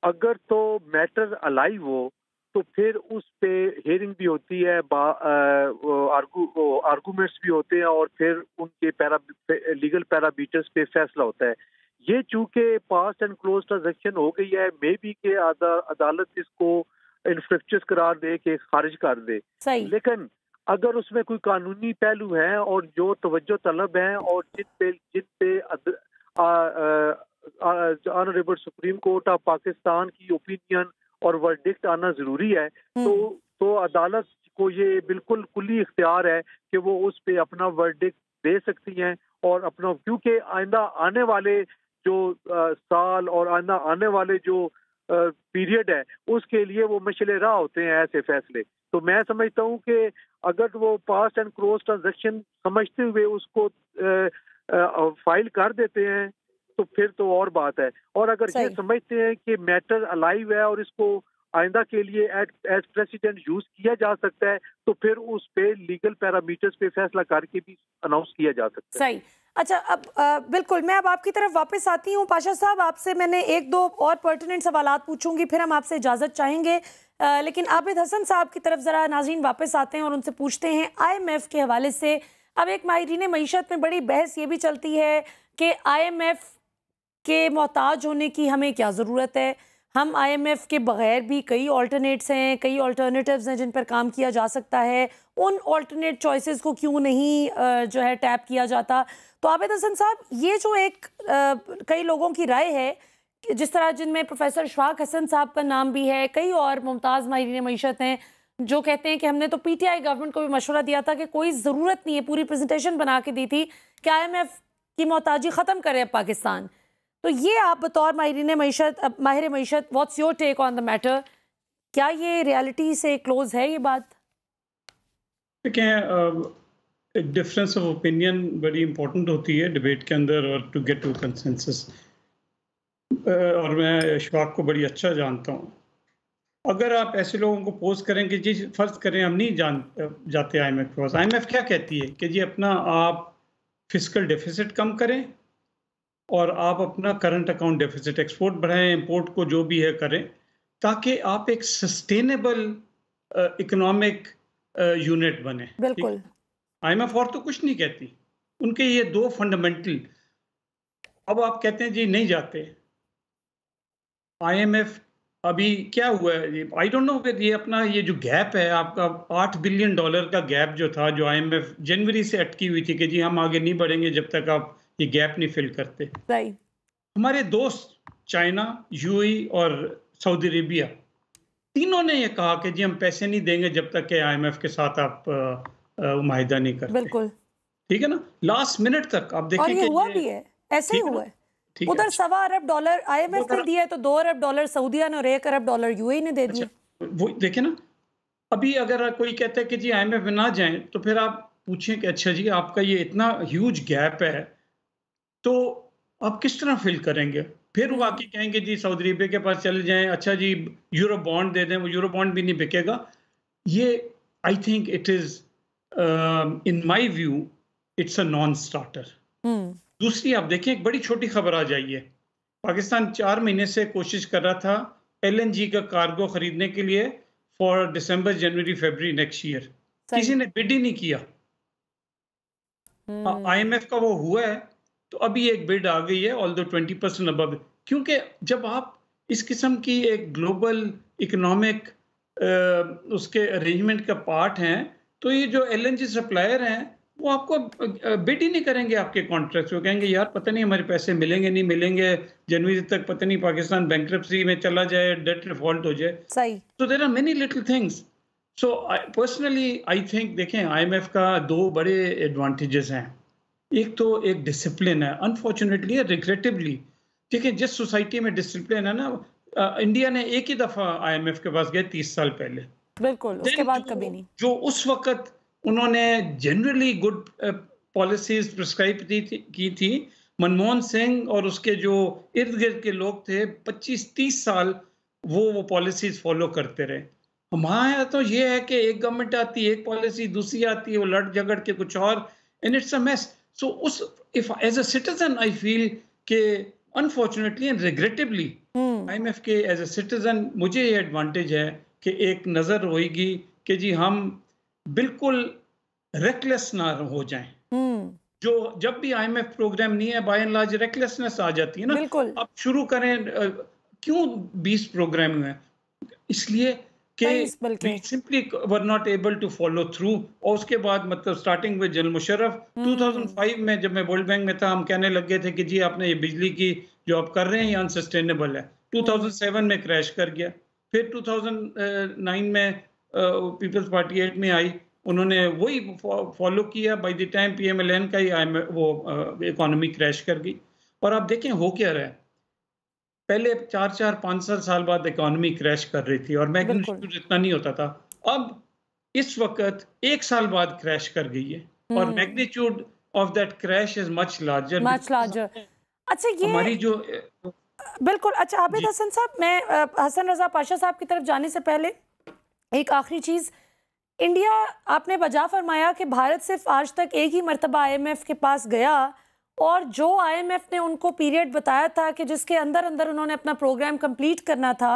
अगर तो मैटर अलाइव हो तो फिर उस पे हेयरिंग भी होती है, आर्गूमेंट्स भी होते हैं, और फिर उनके लीगल पैरामीटर्स पे फैसला होता है। ये चूंकि पास्ट एंड क्लोज ट्रांजैक्शन हो गई है, मे बी के अदालत इसको इनफ्रक्चर्स करार दे के खारिज कर दे। लेकिन अगर उसमें कोई कानूनी पहलू हैं और जो तवज्जो तलब हैं और जिन पे honourable supreme court of Pakistan की ओपिनियन और वर्डिक्ट आना जरूरी है, तो अदालत को ये बिल्कुल कुली इख्तियार है कि वो उस पे अपना वर्डिक्ट दे सकती हैं, और अपना, क्योंकि आइंदा आने वाले जो साल और आइंदा आने वाले जो पीरियड है उसके लिए वो मशले राह होते हैं ऐसे फैसले। तो मैं समझता हूँ कि अगर वो पास्ट एंड क्लोज ट्रांजैक्शन समझते हुए उसको फाइल कर देते हैं तो फिर तो और बात है, और अगर ये समझते हैं कि मैटर अलाइव है और इसको आइंदा के लिए एज प्रेसिडेंट यूज किया जा सकता है, तो फिर उस पे लीगल पैरामीटर्स पे फैसला करके भी अनाउंस किया जा सकता है। सही। अच्छा, अब बिल्कुल मैं अब आपकी तरफ वापस आती हूँ। पाशा साहब, आपसे मैंने 1-2 और पर्टिनेंट सवालात पूछूंगी, फिर हम आपसे इजाज़त चाहेंगे। लेकिन आबिद हसन साहब की तरफ ज़रा नाज़रीन वापस आते हैं और उनसे पूछते हैं IMF के हवाले से। अब एक माहिरीन मईशत में बड़ी बहस ये भी चलती है कि IMF के मोहताज होने की हमें क्या ज़रूरत है। हम IMF के बगैर भी कई ऑल्टरनेट्स हैं, कई ऑल्टरनेटिव्स हैं जिन पर काम किया जा सकता है। उन ऑल्टरनेट चॉइसेस को क्यों नहीं जो है टैप किया जाता? तो आबिद हसन साहब, ये जो एक कई लोगों की राय है, जिस तरह जिनमें प्रोफेसर इशफाक हसन साहब का नाम भी है, कई और मुमताज़ माहिरीन मईशत हैं जो कहते हैं कि हमने तो PTI गवर्नमेंट को भी मशवरा दिया था कि कोई ज़रूरत नहीं है, पूरी प्रेजेंटेशन बना के दी थी कि IMF की मोहताजी ख़त्म करे अब पाकिस्तान। तो ये आप बतौर माहिर मईशत, what's your take on the matter? क्या ये रियलिटी से क्लोज है ये बात? देखें, डिफरेंस ऑफ ओपिनियन बड़ी इंपॉर्टेंट होती है डिबेट के अंदर, और टू गेट टू कंसेंसस। और मैं इशफाक को बड़ी अच्छा जानता हूँ। अगर आप ऐसे लोगों को पोज करें कि जी फर्ज करें हम नहीं जाते IMF के पास, IMF क्या कहती है कि जी अपना आप फिस्कल डेफिसिट कम करें और आप अपना करंट अकाउंट डेफिसिट, एक्सपोर्ट बढ़ाएं, इंपोर्ट को जो भी है करें, ताकि आप एक सस्टेनेबल इकोनॉमिक यूनिट बने। बिल्कुल। IMF और तो कुछ नहीं कहती, उनके ये 2 फंडामेंटल। अब आप कहते हैं जी नहीं जाते। IMF अभी क्या हुआ है, आई डोंट नो, ये अपना ये जो गैप है आपका $8 बिलियन का गैप जो था, जो IMF जनवरी से अटकी हुई थी कि जी हम आगे नहीं बढ़ेंगे जब तक आप ये गैप नहीं फिल करते। हमारे दोस्त चाइना, UAE और सऊदी अरेबिया, तीनों ने ये कहा कि जी हम पैसे नहीं देंगे जब तक कि IMF के साथ आप मुआहिदा नहीं करते। बिल्कुल ठीक है ना, लास्ट मिनट तक आप देखें कि हुआ भी है। ऐसे ही ठीक है हुआ ना? है। ठीक है, उधर अच्छा। $1.25 अरब IMF वो ने दिया है, तो $2 अरब सऊदीया ने और $1 अरब UAE ने दे दिए। अच्छा, वो देखिए ना, अभी अगर कोई कहता है कि जी आईएमएफ में ना जाएं, तो फिर आप पूछें कि अच्छा जी आपका ये इतना ह्यूज गैप है, तो आप किस तरह फिल करेंगे? फिर वो आके कहेंगे जी सऊदी अरब के पास चले जाएं, अच्छा जी यूरो बॉन्ड दे दें, वो यूरो बॉन्ड भी नहीं बिकेगा। ये I think it is in my view it's a non starter. दूसरी आप देखें, एक बड़ी छोटी खबर आ जाई है। पाकिस्तान 4 महीने से कोशिश कर रहा था एलएनजी का कार्गो खरीदने के लिए for December, January, February next year. किसी ने बिड ही नहीं किया। आईएमएफ का वो हुआ है, तो अभी एक बिड आ गई है, ऑल्दो 20% अबव, क्योंकि जब आप इस किस्म की एक ग्लोबल इकोनॉमिक उसके अरेंजमेंट का पार्ट हैं, तो ये जो एलएनजी सप्लायर हैं वो आपको बिड ही नहीं करेंगे आपके कॉन्ट्रैक्ट्स। वो कहेंगे यार पता नहीं हमारे पैसे मिलेंगे नहीं मिलेंगे, जनवरी तक पता नहीं पाकिस्तान बैंकरप्सी में चला जाए, डेट डिफॉल्ट हो जाए। सही। So there are many little things. So personally I think देखें आईएमएफ का दो बड़े एडवांटेजेस हैं। एक तो एक डिसिप्लिन है, अनफॉर्चुनेटली रिग्रेटिवली देखें जिस सोसाइटी में डिसिप्लिन है ना, इंडिया ने एक ही दफा आईएमएफ के पास गए 30 साल पहले, बिल्कुल, उसके बाद कभी नहीं। जो उस वक्त उन्होंने जनरली गुड पॉलिसीज प्रिस्क्राइब की थी, मनमोहन सिंह और उसके जो इर्द गिर्द के लोग थे 25-30 साल वो पॉलिसीज फॉलो करते रहे। हमारे यहाँ तो ये है कि एक गवर्नमेंट आती है, एक पॉलिसी, दूसरी आती है, वो लड़ झगड़ के कुछ और, and it's a mess. So उस if as a citizen I feel कि अनफॉर्चुनेटली एंड रिग्रेटिवली आईएमएफ के एज अ सिटीजन मुझे ये एडवांटेज है कि एक नज़र होगी कि जी हम बिल्कुल रेकलेस ना हो जाएं। जो जब भी आईएमएफ प्रोग्राम नहीं है, बाय एंड लार्ज रेकलेसनेस आ जाती है ना। बिल्कुल। अब शुरू करें, क्यों 20 प्रोग्राम हुए? इसलिए कि we simply were not able to follow through। और उसके बाद मतलब स्टार्टिंग विद जनरल मुशर्रफ 2005 में जब मैं वर्ल्ड बैंक में था, हम कहने लगे थे कि जी आपने ये बिजली की जो आप कर रहे हैं ये अनसस्टेनेबल है। 2007 में क्रैश कर गया। फिर 2009 में पीपल्स पार्टी 8 में आई, उन्होंने वही फॉलो किया। बाय द टाइम पीएमएलएन का ही वो इकोनॉमी क्रैश कर गई। और आप देखें हो क्या रहा है, पहले 4-5 साल बाद इकोनॉमी क्रैश कर रही थी और मैग्नीट्यूड इतना नहीं होता था। अब इस वक्त 1 साल बाद क्रैश कर गई है और magnitude of that crash is much larger. अच्छा, ये हमारी जो बिल्कुल। अच्छा आबिद हसन साहब, मैं हसन रजा पाशा साहब की तरफ जाने से पहले एक आखिरी चीज़, इंडिया, आपने बजा फरमाया कि भारत सिर्फ आज तक एक ही मरतबा आईएमएफ के पास गया, और जो आईएमएफ ने उनको पीरियड बताया था कि जिसके अंदर अंदर उन्होंने अपना प्रोग्राम कंप्लीट करना था,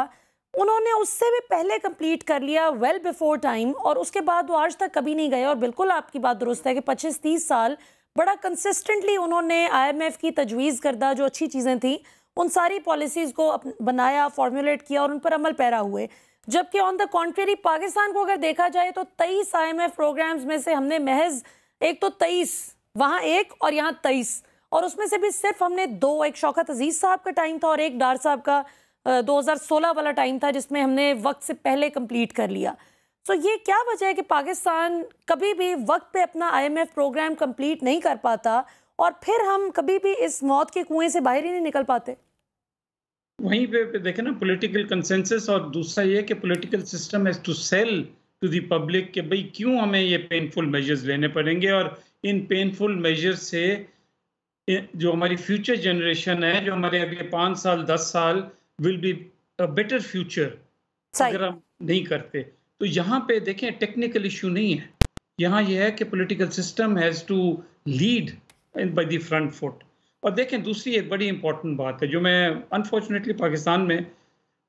उन्होंने उससे भी पहले कंप्लीट कर लिया, वेल बिफोर टाइम, और उसके बाद वो आज तक कभी नहीं गए। और बिल्कुल आपकी बात दुरुस्त है कि 25-30 साल बड़ा कंसिस्टेंटली उन्होंने आईएमएफ की तजवीज़ करदा जो अच्छी चीज़ें थी उन सारी पॉलिसीज़ को बनाया, फॉर्मुलेट किया और उन पर अमल पैरा हुए। जबकि ऑन द कॉन्ट्रेरी पाकिस्तान को अगर देखा जाए तो 23 आईएमएफ प्रोग्राम्स में से हमने महज एक तो 23, वहाँ एक और यहाँ 23, और उसमें से भी सिर्फ हमने 2, एक शौकत अजीज साहब का टाइम था और एक डार साहब का 2016 वाला टाइम था जिसमें हमने वक्त से पहले कंप्लीट कर लिया। तो ये क्या वजह है कि पाकिस्तान कभी भी वक्त पे अपना आईएमएफ प्रोग्राम कंप्लीट नहीं कर पाता और फिर हम कभी भी इस मौत के कुएं से बाहर ही नहीं निकल पाते? वहीं पे देखें ना, पॉलिटिकल कंसेंसस, और दूसरा ये कि political system has to sell to the public कि भाई क्यों हमें ये पेनफुल मेजर्स लेने पड़ेंगे, और इन पेनफुल मेजर्स से जो हमारी फ्यूचर जनरेशन है, जो हमारे अगले 5 साल 10 साल will be a better future अगर हम नहीं करते। तो यहाँ पे देखें टेक्निकल इशू नहीं है, यहाँ ये है कि political system has to lead by the front foot. और देखें दूसरी एक बड़ी इंपॉर्टेंट बात है जो मैं अनफॉर्चुनेटली पाकिस्तान में,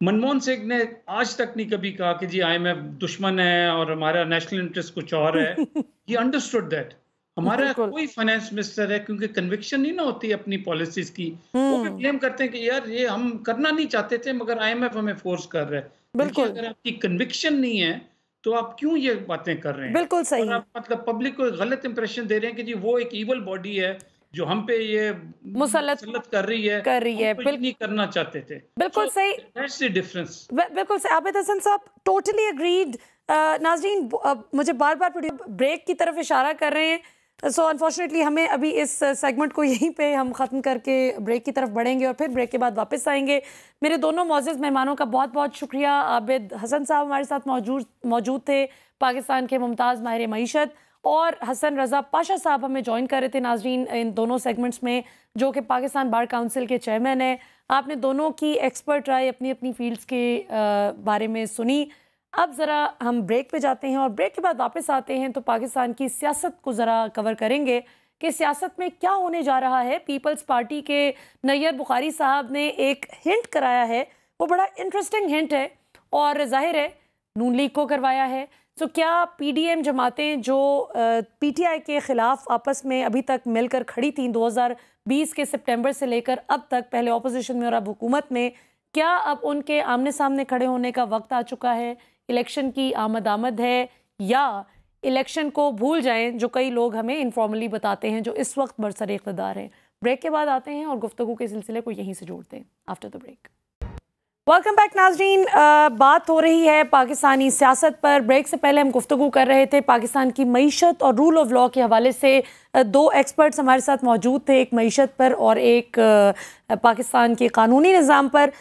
मनमोहन सिंह ने आज तक नहीं कभी कहा कि जी आईएमएफ दुश्मन है और हमारा नेशनल इंटरेस्ट कुछ और है। He understood that. हमारा कोई फाइनेंस मिनिस्टर है, क्योंकि कन्विक्शन नहीं ना होती अपनी पॉलिसीज की, वो भी ब्लेम करते हैं कि यार ये हम करना नहीं चाहते थे मगर आईएमएफ हमें फोर्स कर रहा है। बिल्कुल, अगर आपकी कन्विक्शन नहीं है तो आप क्यों ये बातें कर रहे हैं? बिल्कुल सही। और आप मतलब पब्लिक को गलत इंप्रेशन दे रहे हैं कि जी वो एक ईवल बॉडी है जो हम पे ये मुसल्लत कर रही है, बिल्कुल नहीं करना चाहते थे। बिल्कुल सही, दैट्स द डिफरेंस। बिल्कुल सही आबिद हसन साहब, टोटली एग्रीड। नाज़रीन, मुझे बार बार ब्रेक की तरफ इशारा कर रहे हैं, सो अनफॉर्चुनेटली हमें अभी इस सेगमेंट को यहीं पे हम ख़त्म करके ब्रेक की तरफ बढ़ेंगे और फिर ब्रेक के बाद वापस आएंगे। मेरे दोनों मौजूद मेहमानों का बहुत बहुत शुक्रिया। आबिद हसन साहब हमारे साथ मौजूद थे, पाकिस्तान के मुमताज़ माहिर मईशत, और हसन रज़ा पाशा साहब हमें ज्वाइन कर रहे थे नाजरीन इन दोनों सेगमेंट्स में, जो कि पाकिस्तान बार काउंसिल के चेयरमैन हैं। आपने दोनों की एक्सपर्ट राय अपनी अपनी फील्ड्स के बारे में सुनी। अब ज़रा हम ब्रेक पे जाते हैं और ब्रेक के बाद वापस आते हैं तो पाकिस्तान की सियासत को ज़रा कवर करेंगे कि सियासत में क्या होने जा रहा है। पीपल्स पार्टी के नैयर बुखारी साहब ने एक हिंट कराया है, वो बड़ा इंटरेस्टिंग हिंट है और जाहिर है नून लीग को करवाया है। तो क्या पीडीएम जमातें जो पीटीआई के ख़िलाफ़ आपस में अभी तक मिलकर खड़ी थीं 2020 के सितंबर से लेकर अब तक, पहले ऑपोजिशन में और अब हुकूमत में, क्या अब उनके आमने सामने खड़े होने का वक्त आ चुका है? इलेक्शन की आमद है या इलेक्शन को भूल जाएं, जो कई लोग हमें इनफॉर्मली बताते हैं जो इस वक्त बरसर इक़्तिदार हैं? ब्रेक के बाद आते हैं और गुफ्तगू के सिलसिले को यहीं से जोड़ते हैं after the break. Welcome back नाजरीन। बात हो रही है पाकिस्तानी सियासत पर। ब्रेक से पहले हम गुफ्तगू कर रहे थे पाकिस्तान की मईशत और रूल ऑफ लॉ के हवाले से। दो एक्सपर्ट्स हमारे साथ मौजूद थे, एक मईशत पर और एक पाकिस्तान के कानूनी निज़ाम पर।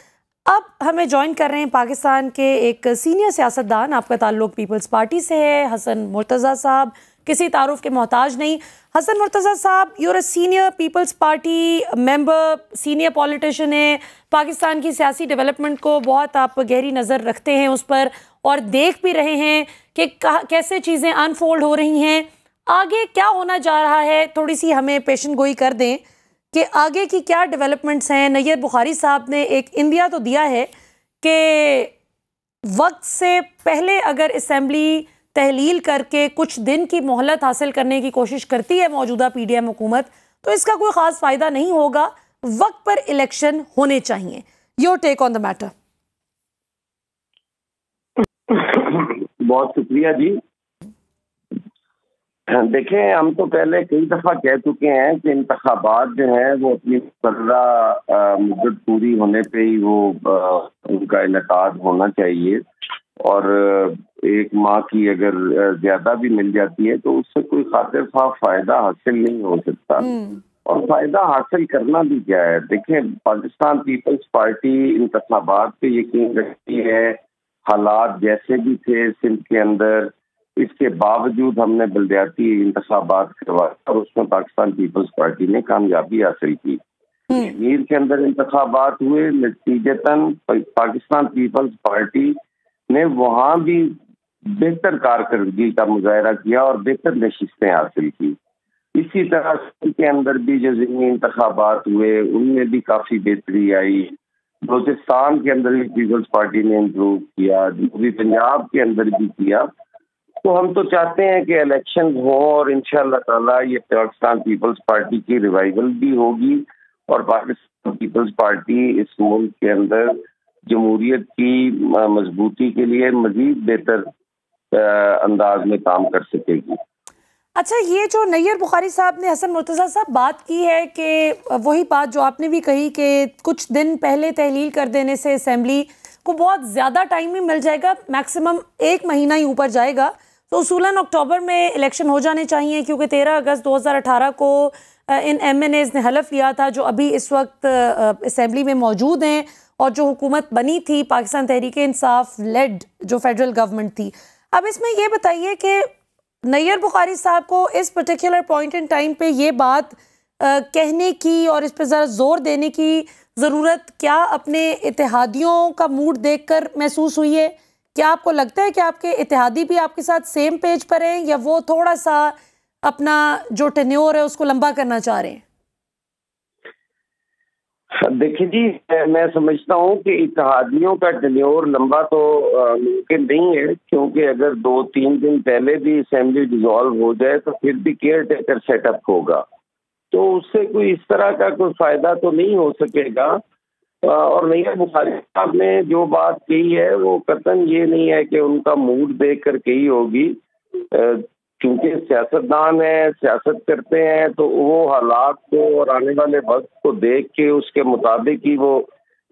अब हमें ज्वाइन कर रहे हैं पाकिस्तान के एक सीनियर सियासतदान, आपका ताल्लुक पीपल्स पार्टी से है, हसन मुर्तज़ा साहब। किसी तारुफ के मोहताज नहीं। हसन मुर्तज़ा साहब, you're a senior Peoples Party member, senior politician है, पाकिस्तान की सियासी डेवलपमेंट को बहुत आप गहरी नज़र रखते हैं उस पर और देख भी रहे हैं कि कैसे चीज़ें अनफोल्ड हो रही हैं। आगे क्या होना जा रहा है, थोड़ी सी हमें पेशन गोई कर दें कि आगे की क्या डेवलपमेंट्स हैं। नैयर बुखारी साहब ने एक इंडिया तो दिया है कि वक्त से पहले अगर असेंबली तहलील करके कुछ दिन की मोहलत हासिल करने की कोशिश करती है मौजूदा पीडीएम हुकूमत, तो इसका कोई ख़ास फ़ायदा नहीं होगा, वक्त पर इलेक्शन होने चाहिए। Your take on the matter. बहुत शुक्रिया जी। देखें, हम तो पहले कई दफ़ा कह चुके हैं कि इंतखाबात जो है वो अपनी मुकर्ररा मुद्दत पूरी होने पे ही वो उनका इनेकाद होना चाहिए और एक माह की अगर ज्यादा भी मिल जाती है तो उससे कोई खातिर खा फायदा हासिल नहीं हो सकता। और फायदा हासिल करना भी क्या है। देखें, पाकिस्तान पीपल्स पार्टी इंतखाबात पे यकीन रखती है, हालात जैसे भी थे सिंध के अंदर, इसके बावजूद हमने बलदियाती इंतखाबात करवाए और उसमें पाकिस्तान पीपल्स पार्टी ने कामयाबी हासिल की। कश्मीर के अंदर इंतखाबात हुए, नतीजतन पाकिस्तान पीपल्स पार्टी ने वहां भी बेहतर कारकर्दगी का मुजाहरा किया और बेहतर नशिस्तें हासिल की। इसी तरह के अंदर भी जो ज़िमनी इंतखाबात हुए उनमें भी काफी बेहतरी आई। बलूचिस्तान के अंदर भी पीपल्स पार्टी ने इम्प्रूव किया, जनूबी पंजाब के अंदर भी किया। तो हम तो चाहते हैं कि इलेक्शन हो और इंशाअल्लाह ताला ये पाकिस्तान पीपल्स पार्टी की रिवाइवल भी होगी और पाकिस्तान पीपल्स पार्टी इस मुल्क के अंदर जमहूरियत की मजबूती के लिए मजीद बेहतर अंदाज में काम कर सकेगी। अच्छा, ये जो नैयर बुखारी साहब ने, हसन मुर्तज़ा साहब, बात की है कि वही बात जो आपने भी कही कि कुछ दिन पहले तहलील कर देने से असेंबली को बहुत ज़्यादा टाइम ही मिल जाएगा, मैक्सिमम 1 महीना ही ऊपर जाएगा। तो उसूलन अक्टूबर में इलेक्शन हो जाने चाहिए क्योंकि 13 अगस्त 2018 को इन MNAs ने हलफ लिया था जो अभी इस वक्त असेंबली में मौजूद हैं और जो हुकूमत बनी थी पाकिस्तान तहरीक इंसाफ लेड जो फेडरल गवर्नमेंट थी। अब इसमें ये बताइए कि नैयर बुखारी साहब को इस पर्टिकुलर पॉइंट इन टाइम पे ये बात कहने की और इस पर ज़रा जोर देने की ज़रूरत क्या अपने इत्तेहादियों का मूड देखकर महसूस हुई है? क्या आपको लगता है कि आपके इत्तेहादी भी आपके साथ सेम पेज पर हैं या वो थोड़ा सा अपना जो टेन्योर है उसको लंबा करना चाह रहे हैं? देखिए जी, मैं समझता हूँ कि इत्तेहादियों का टेन्योर लंबा तो मुमकिन नहीं है, क्योंकि अगर 2-3 दिन पहले भी असेंबली डिसॉल्व हो जाए तो फिर भी केयर टेकर सेटअप होगा, तो उससे कोई इस तरह का कोई फायदा तो नहीं हो सकेगा। और नैयर बुखारी साहब ने जो बात कही है वो कतन ये नहीं है कि उनका मूड देख कर कही होगी, क्योंकि सियासतदान है, सियासत करते हैं तो वो हालात को और आने वाले वक्त को देख के उसके मुताबिक ही वो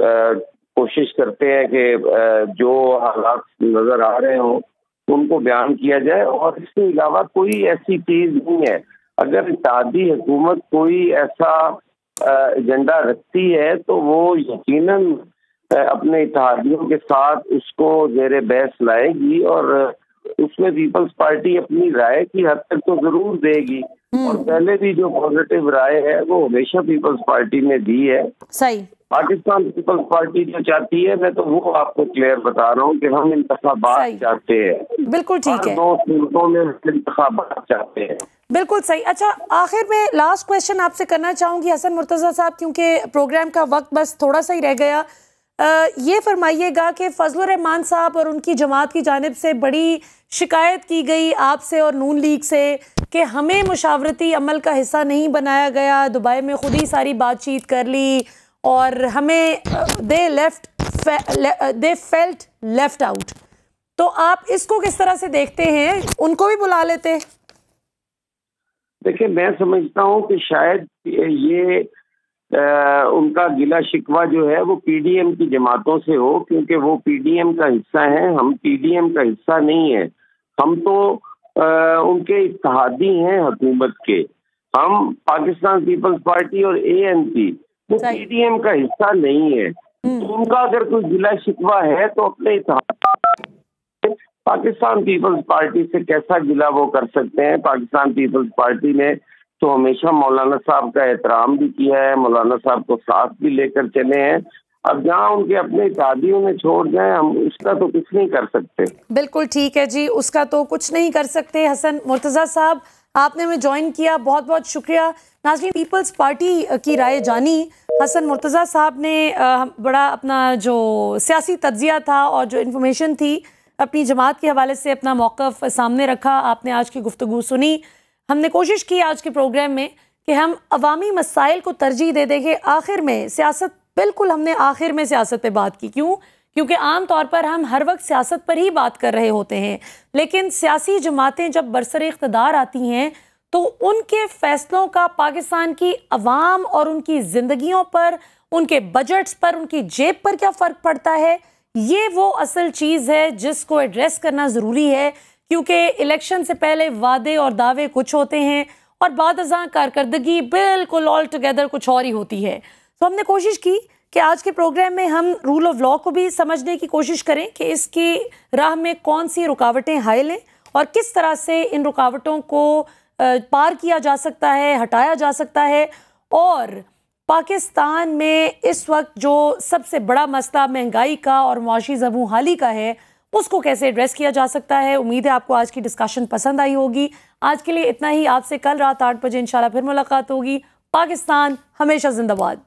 कोशिश करते हैं कि जो हालात नजर आ रहे हों उनको बयान किया जाए। और इसके अलावा कोई ऐसी चीज नहीं है। अगर इत्तेहादी हुकूमत कोई ऐसा एजेंडा रखती है तो वो यकीनन अपने इत्तेहादियों के साथ उसको ज़ेरे बहस लाएगी और उसमें पीपल्स पार्टी अपनी राय की हद तक तो जरूर देगी। और पहले भी जो पॉजिटिव राय है वो हमेशा पीपल्स पार्टी ने दी है। सही। पाकिस्तान पीपल्स पार्टी जो चाहती है, मैं तो वो आपको क्लियर बता रहा हूँ कि हम इंतखाबात चाहते हैं। बिल्कुल ठीक है, 2 सूरतों में इंतखाबात चाहते हैं। बिल्कुल सही। अच्छा, आखिर में लास्ट क्वेश्चन आपसे करना चाहूंगी हसन मुर्तज़ा साहब, क्योंकि प्रोग्राम का वक्त बस थोड़ा सा ही रह गया। ये फरमाइएगा कि फजलुर रहमान साहब और उनकी जमात की जानिब से बड़ी शिकायत की गई आपसे और नून लीग से कि हमें मुशावरती अमल का हिस्सा नहीं बनाया गया, दुबई में खुद ही सारी बातचीत कर ली और हमें दे फेल्ट लेफ्ट आउट। तो आप इसको किस तरह से देखते हैं? उनको भी बुला लेते। देखिए, मैं समझता हूँ कि शायद ये उनका गिला शिकवा जो है वो पीडीएम की जमातों से हो, क्योंकि वो पीडीएम का हिस्सा है, हम पीडीएम का हिस्सा नहीं है। हम तो उनके इत्तेहादी हैं हुकूमत के। हम पाकिस्तान पीपल्स पार्टी और एएनपी वो पीडीएम का हिस्सा नहीं है। तो उनका अगर कोई गिला शिकवा है तो अपने पाकिस्तान पीपल्स पार्टी से कैसा गिला वो कर सकते हैं। पाकिस्तान पीपल्स पार्टी ने तो हमेशा मौलाना साहब का एहतराम भी किया है, मौलाना साहब को साथ भी लेकर चले हैं। अब जहाँ उनके अपने इत्तेहादियों में छोड़ जाएं, हम उसका तो कुछ नहीं कर सकते। बिल्कुल ठीक है जी, उसका तो कुछ नहीं कर सकते। हसन मुर्तज़ा साहब, आपने हमें ज्वाइन किया, बहुत बहुत शुक्रिया। नाज़रीन, पीपल्स पार्टी की राय जानी। हसन मुर्तज़ा साहब ने बड़ा अपना जो सियासी तज्ज़िया था और जो इन्फॉर्मेशन थी अपनी जमात के हवाले से अपना मौक़िफ़ सामने रखा। आपने आज की गुफ्तगू सुनी। हमने कोशिश की आज के प्रोग्राम में कि हम अवामी मसाइल को तरजीह दे देंगे। आखिर में सियासत, बिल्कुल हमने आखिर में सियासत पे बात की। क्यों? क्योंकि आम तौर पर हम हर वक्त सियासत पर ही बात कर रहे होते हैं, लेकिन सियासी जमातें जब बरसर इख्तिदार आती हैं तो उनके फैसलों का पाकिस्तान की अवाम और उनकी ज़िंदगियों पर, उनके बजट्स पर, उनकी जेब पर क्या फ़र्क पड़ता है, ये वो असल चीज़ है जिसको एड्रेस करना ज़रूरी है। क्योंकि इलेक्शन से पहले वादे और दावे कुछ होते हैं और बाद अज़ां कारकर्दगी बिल्कुल ऑल टुगेदर कुछ और ही होती है। तो हमने कोशिश की कि आज के प्रोग्राम में हम रूल ऑफ लॉ को भी समझने की कोशिश करें कि इसकी राह में कौन सी रुकावटें हायल हैं और किस तरह से इन रुकावटों को पार किया जा सकता है, हटाया जा सकता है। और पाकिस्तान में इस वक्त जो सबसे बड़ा मसला महंगाई का और मुआशी ज़बूं हाली का है, उसको कैसे एड्रेस किया जा सकता है। उम्मीद है आपको आज की डिस्कशन पसंद आई होगी। आज के लिए इतना ही। आपसे कल रात 8 बजे इंशाल्लाह फिर मुलाकात होगी। पाकिस्तान हमेशा जिंदाबाद।